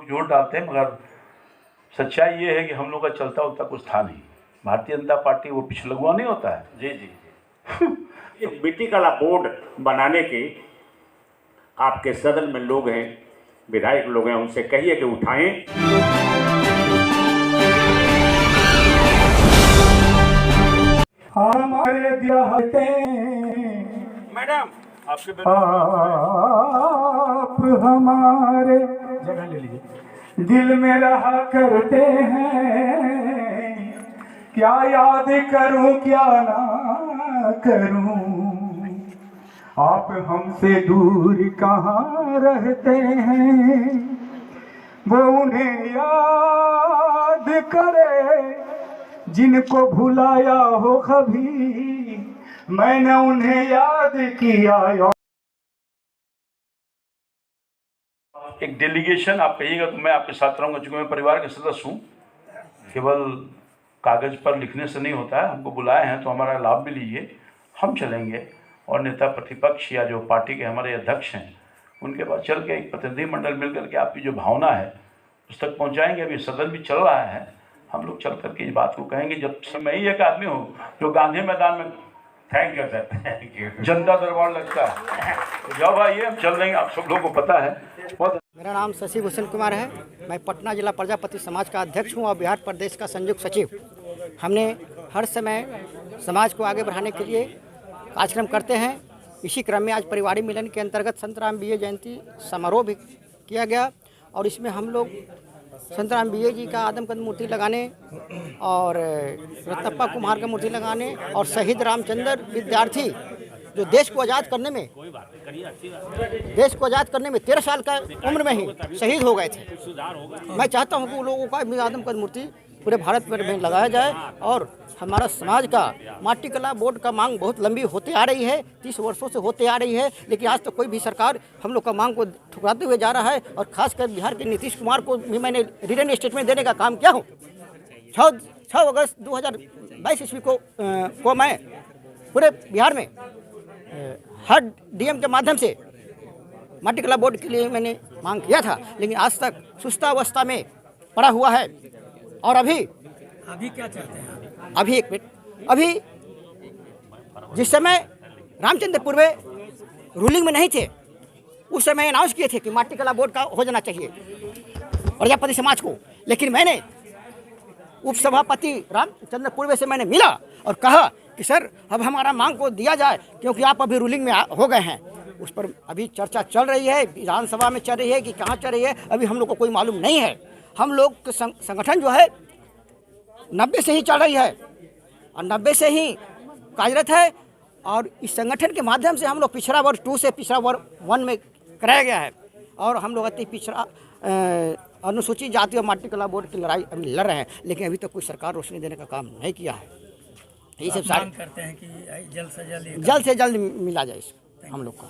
लोग जोर डालते हैं, मगर सच्चाई ये है कि हम लोग का चलता उलता कुछ था नहीं। भारतीय जनता पार्टी वो पिछलगुआ नहीं होता है। जी जी जी। एक मिट्टी कला बोर्ड बनाने के आपके सदन में लोग हैं, विधायक लोग हैं, उनसे कहिए कि उठाएं। हमारे दिहाते मैडम आप हमारे जगह ले लीजिए दिल में रहा करते हैं, क्या याद करूं क्या ना करूं, आप हमसे दूर कहाँ रहते हैं। वो उन्हें याद करे जिनको भुलाया हो कभी, मैंने उन्हें याद किया। एक डेलीगेशन आप कहिएगा तो मैं आपके साथ रहूँगा, चूँकि मैं परिवार के सदस्य हूँ। केवल कागज़ पर लिखने से नहीं होता है, हमको बुलाए हैं तो हमारा लाभ भी लीजिए। हम चलेंगे और नेता प्रतिपक्ष या जो पार्टी के हमारे अध्यक्ष हैं उनके पास चल के एक प्रतिनिधिमंडल मिल करके आपकी जो भावना है उस तक पहुँचाएँगे। अभी सदन भी चल रहा है, हम लोग चल करके इस बात को कहेंगे। जब मैं ही एक आदमी हूँ जो गांधी मैदान में thank you sir, thank you. जनता दरबार लगता है, तो जब आइए हम चल देंगे। आप सब लोगों को पता है। मेरा नाम शशि भूषण कुमार है। मैं पटना जिला प्रजापति समाज का अध्यक्ष हूँ और बिहार प्रदेश का संयुक्त सचिव। हमने हर समय समाज को आगे बढ़ाने के लिए कार्यक्रम करते हैं। इसी क्रम में आज परिवारी मिलन के अंतर्गत संत राम बीए जयंती समारोह भी किया गया और इसमें हम लोग संत राम बीए जी का आदमकद मूर्ति लगाने और रत्नप्पा कुमार का मूर्ति लगाने और शहीद रामचंद्र विद्यार्थी जो देश को आज़ाद करने में 13 साल का उम्र में ही शहीद हो गए थे। मैं चाहता हूं कि उन लोगों का भी आदमकद मूर्ति पूरे भारत भर में लगाया जाए। और हमारा समाज का माटी कला बोर्ड का मांग बहुत लंबी होते आ रही है, 30 वर्षों से होते आ रही है, लेकिन आज तक कोई भी सरकार हम लोग का मांग को ठुकराते हुए जा रहा है। और खासकर बिहार के नीतीश कुमार को भी मैंने रिटर्न स्टेटमेंट देने का काम किया हूँ। 6 अगस्त 2022 ईस्वी को मैं पूरे बिहार में हर डीएम के माध्यम से माटी कला बोर्ड के लिए मैंने मांग किया था, लेकिन आज तक सुस्तावस्था में पड़ा हुआ है। और अभी क्या चाहते हैं? अभी एक मिनट, अभी जिस समय रामचंद्रपुर में रूलिंग में नहीं थे उस समय अनाउंस किए थे कि माटी कला बोर्ड का हो जाना चाहिए प्रजापति समाज को, लेकिन मैंने उपसभापति रामचंद्र पूर्वे से मैंने मिला और कहा कि सर अब हमारा मांग को दिया जाए क्योंकि आप अभी रूलिंग में हो गए हैं। उस पर अभी चर्चा चल रही है, विधानसभा में चल रही है कि कहाँ चल रही है अभी हम लोग को कोई मालूम नहीं है। हम लोग के संगठन जो है 90 से ही चल रही है और 90 से ही कार्यरत है और इस संगठन के माध्यम से हम लोग पिछड़ा वर्ग 2 से पिछड़ा वर्ग 1 में कराया गया है और हम लोग अति पिछड़ा अनुसूचित जाति और माटी कला बोर्ड की लड़ाई अभी लड़ रहे हैं, लेकिन अभी तक कोई सरकार रोशनी देने का काम नहीं किया है। ये सब सारे करते हैं कि जल्द से जल्द मिला जाए हम लोग को।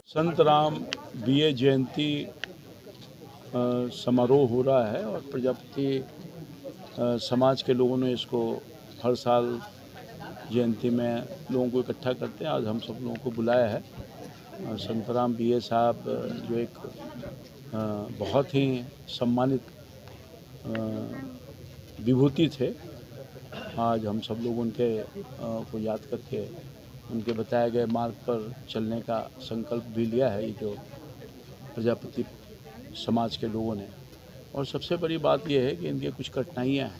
संत राम बीए जयंती समारोह हो रहा है और प्रजापति समाज के लोगों ने इसको हर साल जयंती में लोगों को इकट्ठा करते हैं। आज हम सब लोगों को बुलाया है। संत राम बीए साहब जो एक बहुत ही सम्मानित विभूति थे, आज हम सब लोग उनके को याद करके उनके बताए गए मार्ग पर चलने का संकल्प भी लिया है, ये जो प्रजापति समाज के लोगों ने। और सबसे बड़ी बात यह है कि इनके कुछ कठिनाइयाँ हैं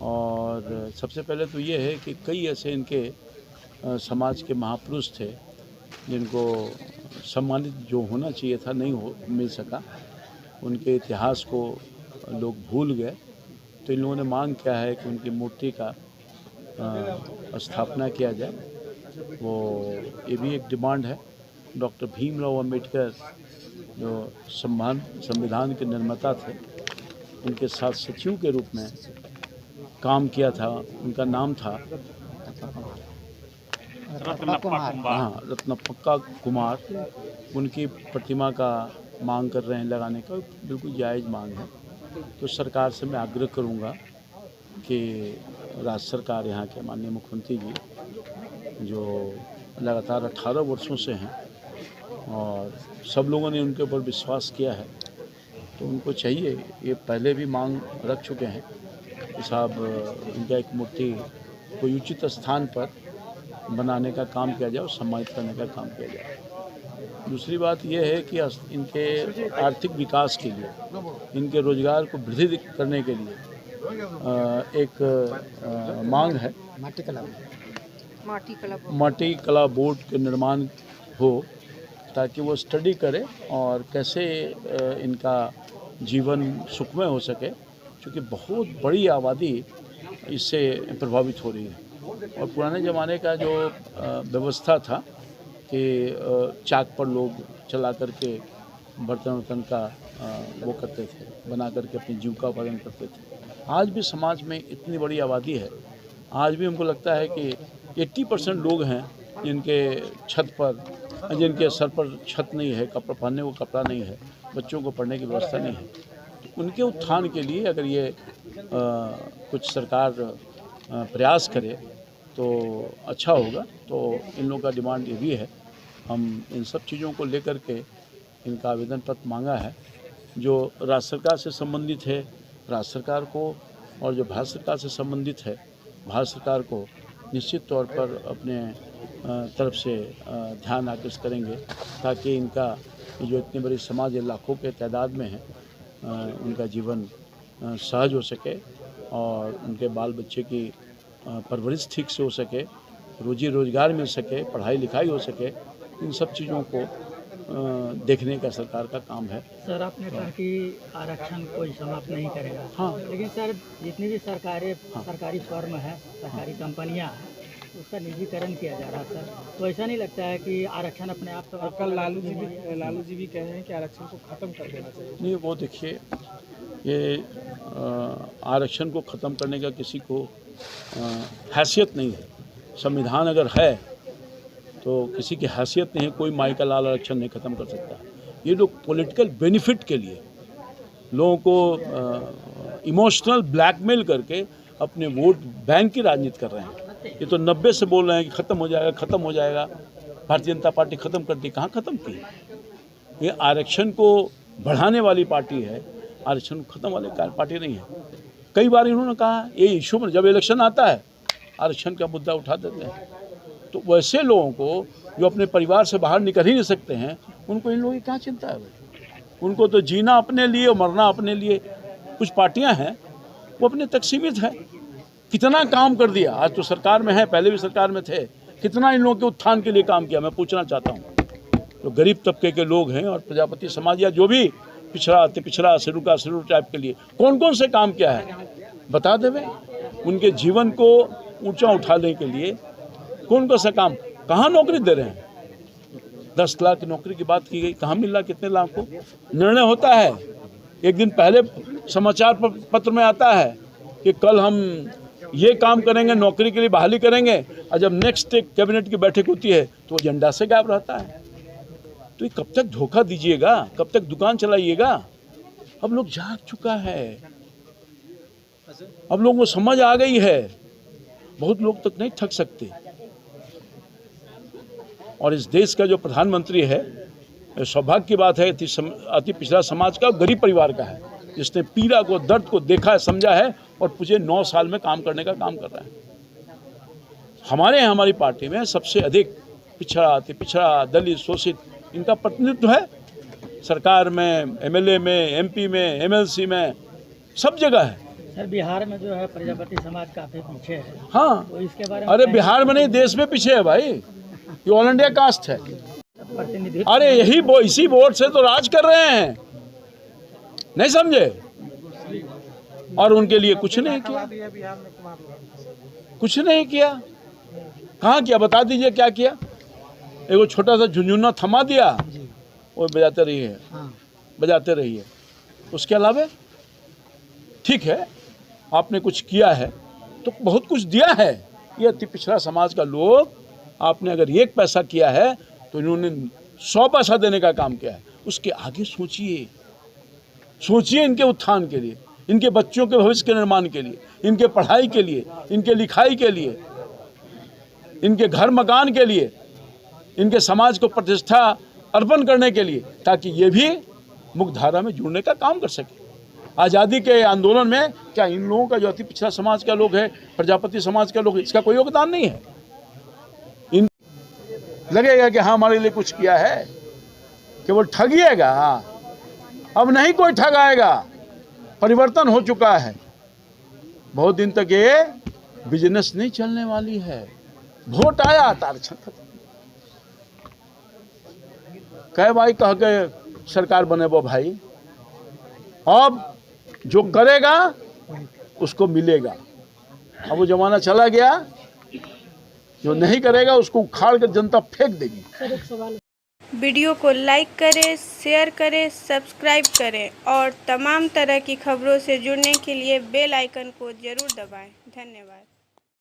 और सबसे पहले तो ये है कि कई ऐसे इनके समाज के महापुरुष थे जिनको सम्मानित जो होना चाहिए था नहीं मिल सका। उनके इतिहास को लोग भूल गए, तो इन लोगों ने मांग किया है कि उनकी मूर्ति का स्थापना किया जाए। वो ये भी एक डिमांड है। डॉक्टर भीमराव अंबेडकर जो संविधान के निर्माता थे, उनके साथ सचिव के रूप में काम किया था। उनका नाम था रत्नप्पा कुमार। उनकी प्रतिमा का मांग कर रहे हैं लगाने का, बिल्कुल जायज़ मांग है। तो सरकार से मैं आग्रह करूंगा कि राज्य सरकार, यहाँ के माननीय मुख्यमंत्री जी जो लगातार 18 वर्षों से हैं और सब लोगों ने उनके ऊपर विश्वास किया है तो उनको चाहिए, ये पहले भी मांग रख चुके हैं कि साहब इनका एक मूर्ति कोई उचित स्थान पर बनाने का काम किया जाए और सम्मानित करने का काम किया जाए। दूसरी बात यह है कि इनके आर्थिक विकास के लिए, इनके रोजगार को वृद्धि करने के लिए एक मांग है माटी कला बोर्ड के निर्माण हो, ताकि वो स्टडी करे और कैसे इनका जीवन सुखमय हो सके, क्योंकि बहुत बड़ी आबादी इससे प्रभावित हो रही है। और पुराने ज़माने का जो व्यवस्था था कि चाक पर लोग चला करके बर्तन वर्तन का वो करते थे, बना करके अपनी जीविका उत्पादन करते थे। आज भी समाज में इतनी बड़ी आबादी है, आज भी हमको लगता है कि 80% लोग हैं जिनके छत पर, जिनके सर पर छत नहीं है, कपड़ा पहनने को कपड़ा नहीं है, बच्चों को पढ़ने की व्यवस्था नहीं है। तो उनके उत्थान के लिए अगर ये कुछ सरकार प्रयास करे तो अच्छा होगा। तो इन लोगों का डिमांड ये भी है, हम इन सब चीज़ों को लेकर के इनका आवेदन पत्र मांगा है। जो राज्य सरकार से संबंधित है राज्य सरकार को, और जो भारत सरकार से संबंधित है भारत सरकार को निश्चित तौर पर अपने तरफ से ध्यान आकृष्ट करेंगे, ताकि इनका जो इतनी बड़ी समाज है, लाखों के तादाद में है, उनका जीवन सहज हो सके और उनके बाल बच्चे की परवरिश ठीक से हो सके, रोजी रोजगार मिल सके, पढ़ाई लिखाई हो सके। इन सब चीज़ों को देखने का सरकार का काम है। सर, आपने कहा कि आरक्षण कोई समाप्त नहीं करेगा। हाँ, लेकिन सर, जितनी भी सरकारी फर्म है, सरकारी कंपनियां हैं, उसका निजीकरण किया जा रहा है सर, तो ऐसा नहीं लगता है कि आरक्षण अपने आप तो कल लालू जी भी कह रहे हैं कि आरक्षण को ख़त्म कर देना चाहिए। नहीं, वो देखिए, ये आरक्षण को ख़त्म करने का किसी को हैसियत नहीं है। संविधान अगर है तो किसी की हैसियत नहीं है, कोई माई का लाल आरक्षण नहीं ख़त्म कर सकता। ये लोग पॉलिटिकल बेनिफिट के लिए लोगों को इमोशनल ब्लैकमेल करके अपने वोट बैंक की राजनीति कर रहे हैं। ये तो 90 से बोल रहे हैं कि ख़त्म हो जाएगा, ख़त्म हो जाएगा। भारतीय जनता पार्टी ख़त्म कर दी, कहाँ ख़त्म की? ये आरक्षण को बढ़ाने वाली पार्टी है, आरक्षण ख़त्म वाली पार्टी नहीं है। कई बार इन्होंने कहा ये इशू में जब इलेक्शन आता है आरक्षण का मुद्दा उठा देते हैं। तो वैसे लोगों को जो अपने परिवार से बाहर निकल ही नहीं सकते हैं, उनको इन लोगों की क्या चिंता है भाई? उनको तो जीना अपने लिए और मरना अपने लिए। कुछ पार्टियां हैं वो अपने तक सीमित है। कितना काम कर दिया, आज तो सरकार में है, पहले भी सरकार में थे, कितना इन लोगों के उत्थान के लिए काम किया। मैं पूछना चाहता हूँ, जो गरीब तबके के लोग हैं और प्रजापति समाज या जो भी पिछड़ा अति पिछड़ा शेड्यूल टाइप के लिए कौन कौन से काम किया है बता देवे। उनके जीवन को ऊंचा उठाने के लिए कौन कौन सा काम, कहाँ नौकरी दे रहे हैं? 10 लाख की नौकरी की बात की गई, कहाँ मिल रहा, कितने लाख को निर्णय होता है। एक दिन पहले समाचार पत्र में आता है कि कल हम ये काम करेंगे, नौकरी के लिए बहाली करेंगे, और जब नेक्स्ट एक कैबिनेट की बैठक होती है तो वो एजेंडा से गायब रहता है। तो ये कब तक धोखा दीजिएगा, कब तक दुकान चलाइएगा? अब लोग जाग चुका है, अब लोगों को समझ आ गई है, बहुत लोग तक नहीं ठग सकते। और इस देश का जो प्रधानमंत्री है, सौभाग्य की बात है, अति पिछड़ा समाज का, गरीब परिवार का है, जिसने पीड़ा को, दर्द को देखा है, समझा है और मुझे 9 साल में काम करने का काम कर रहा है। हमारी पार्टी में सबसे अधिक पिछड़ा, अति पिछड़ा, दलित, शोषित, इनका प्रतिनिधित्व है। सरकार में, एमएलए में, एमपी में, एमएलसी में, सब जगह है। सर, बिहार में जो है प्रजापति समाज काफी पीछे है। हाँ, तो इसके बारे में अरे बिहार में नहीं, देश में पीछे है भाई। ये ऑल इंडिया कास्ट है। प्रतिनिधित्व, अरे यही इसी वोट से तो राज कर रहे हैं, नहीं समझे? और उनके लिए कुछ नहीं किया, कुछ नहीं किया। कहाँ किया, बता दीजिए क्या किया? एगो छोटा सा झुंझुना थमा दिया, वो बजाते रहिए, बजाते रहिए। उसके अलावा ठीक है, आपने कुछ किया है तो बहुत कुछ दिया है। ये अति पिछड़ा समाज का लोग, आपने अगर 1 पैसा किया है तो इन्होंने 100 पैसा देने का काम किया है। उसके आगे सोचिए, सोचिए इनके उत्थान के लिए, इनके बच्चों के भविष्य के निर्माण के लिए, इनके पढ़ाई के लिए, इनके लिखाई के लिए, इनके घर मकान के लिए, इनके समाज को प्रतिष्ठा अर्पण करने के लिए, ताकि ये भी मुख्य धारा में जुड़ने का काम कर सके। आज़ादी के आंदोलन में क्या इन लोगों का, जो अति पिछड़ा समाज का लोग है, प्रजापति समाज का लोग, इसका कोई योगदान नहीं है? इन लगेगा कि हाँ हमारे लिए कुछ किया है, केवल ठगिएगा। अब नहीं कोई ठगाएगा, परिवर्तन हो चुका है। बहुत दिन तक ये बिजनेस नहीं चलने वाली है। वोट आया, आरक्षण खत्म। कह भाई कह के सरकार बने वो भाई, अब जो करेगा उसको मिलेगा। अब वो जमाना चला गया, जो नहीं करेगा उसको उखाड़ कर जनता फेंक देगी। वीडियो को लाइक करें, शेयर करें, सब्सक्राइब करें और तमाम तरह की खबरों से जुड़ने के लिए बेल आइकन को जरूर दबाएं। धन्यवाद।